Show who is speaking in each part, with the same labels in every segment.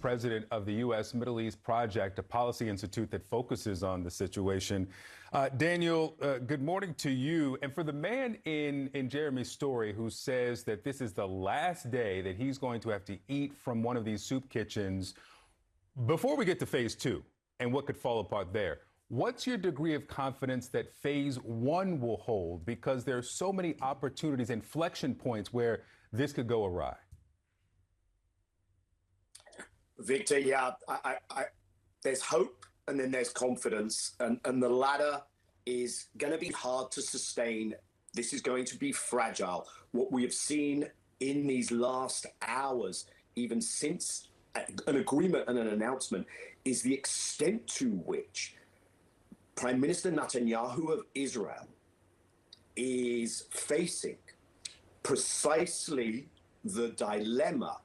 Speaker 1: president of the U.S. Middle East Project, a policy institute that focuses on the situation. Daniel, good morning to you. And for the man in Jeremy's story who says that this is the last day that he's going to have to eat from one of these soup kitchens, before we get to phase two and what could fall apart there, what's your degree of confidence that phase one will hold? Because there are so many opportunities, inflection points where this could go awry.
Speaker 2: Victor, yeah, there's hope and then there's confidence. And the latter is going to be hard to sustain. This is going to be fragile. What we have seen in these last hours, even since an agreement and an announcement, is the extent to which Prime Minister Netanyahu of Israel is facing precisely the dilemma,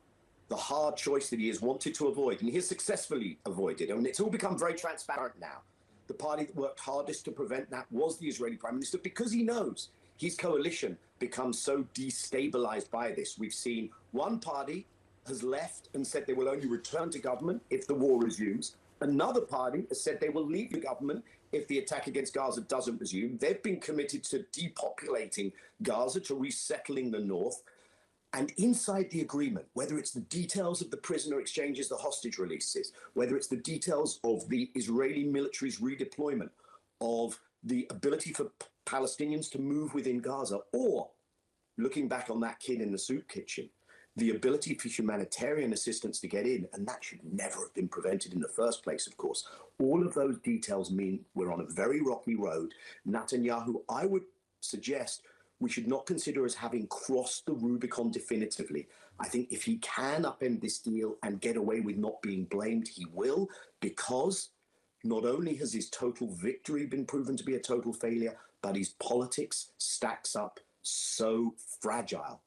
Speaker 2: the hard choice that he has wanted to avoid, and he has successfully avoided. And it's all become very transparent now. The party that worked hardest to prevent that was the Israeli Prime Minister, because he knows his coalition becomes so destabilized by this. We've seen one party has left and said they will only return to government if the war resumes. Another party has said they will leave the government if the attack against Gaza doesn't resume. They've been committed to depopulating Gaza, to resettling the north. And inside the agreement, whether it's the details of the prisoner exchanges, the hostage releases, whether it's the details of the Israeli military's redeployment, of the ability for Palestinians to move within Gaza, or looking back on that kid in the soup kitchen, the ability for humanitarian assistance to get in, and that should never have been prevented in the first place, of course. All of those details mean we're on a very rocky road. Netanyahu, I would suggest, we should not consider as having crossed the Rubicon definitively. I think if he can upend this deal and get away with not being blamed, he will, because not only has his total victory been proven to be a total failure, but his politics stacks up so fragile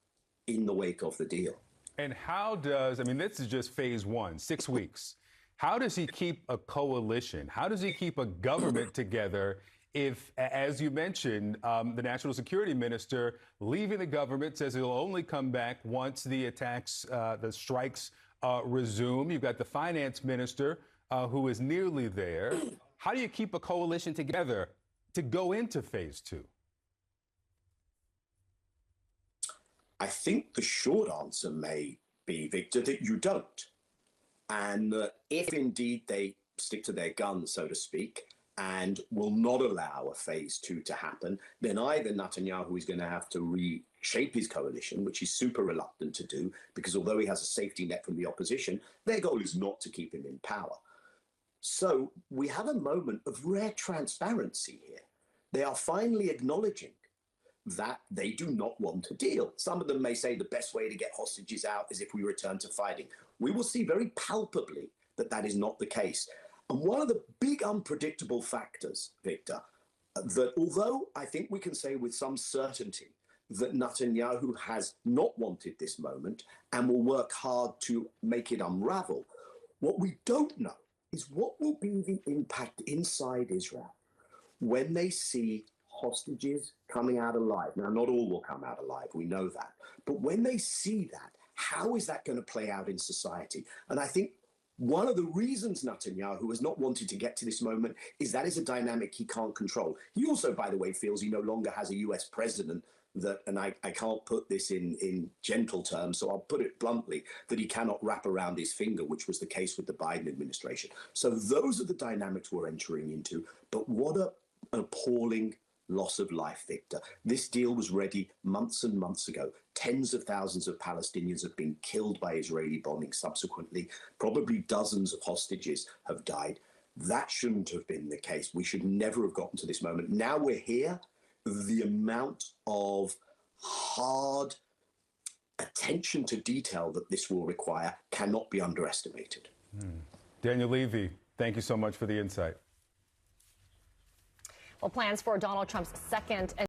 Speaker 2: in the wake of the deal.
Speaker 1: And how does, I mean, this is just phase one, 6 weeks. How does he keep a coalition? How does he keep a government together if, as you mentioned, the national security minister leaving the government says he'll only come back once the attacks, the strikes resume? You've got the finance minister who is nearly there. How do you keep a coalition together to go into phase two?
Speaker 2: I think the short answer may be, Victor, that you don't. And if indeed they stick to their guns, so to speak, and will not allow a phase two to happen, then either Netanyahu is going to have to reshape his coalition, which he's super reluctant to do, because although he has a safety net from the opposition, their goal is not to keep him in power. So we have a moment of rare transparency here. They are finally acknowledging that they do not want a deal. Some of them may say the best way to get hostages out is if we return to fighting. We will see very palpably that that is not the case. And one of the big unpredictable factors, Victor, that although I think we can say with some certainty that Netanyahu has not wanted this moment and will work hard to make it unravel, what we don't know is what will be the impact inside Israel when they see hostages coming out alive. Now, not all will come out alive, we know that. But when they see that, how is that going to play out in society? And I think one of the reasons Netanyahu has not wanted to get to this moment is that is a dynamic he can't control. He also, by the way, feels he no longer has a US president that, and I can't put this in gentle terms, so I'll put it bluntly, that he cannot wrap around his finger, which was the case with the Biden administration. So those are the dynamics we're entering into. But what an appalling loss of life, Victor. This deal was ready months and months ago. Tens of thousands of Palestinians have been killed by Israeli bombing subsequently. Probably dozens of hostages have died. That shouldn't have been the case. We should never have gotten to this moment. Now we're here. The amount of hard attention to detail that this will require cannot be underestimated.
Speaker 1: Daniel Levy, thank you so much for the insight.
Speaker 3: Well, plans for Donald Trump's second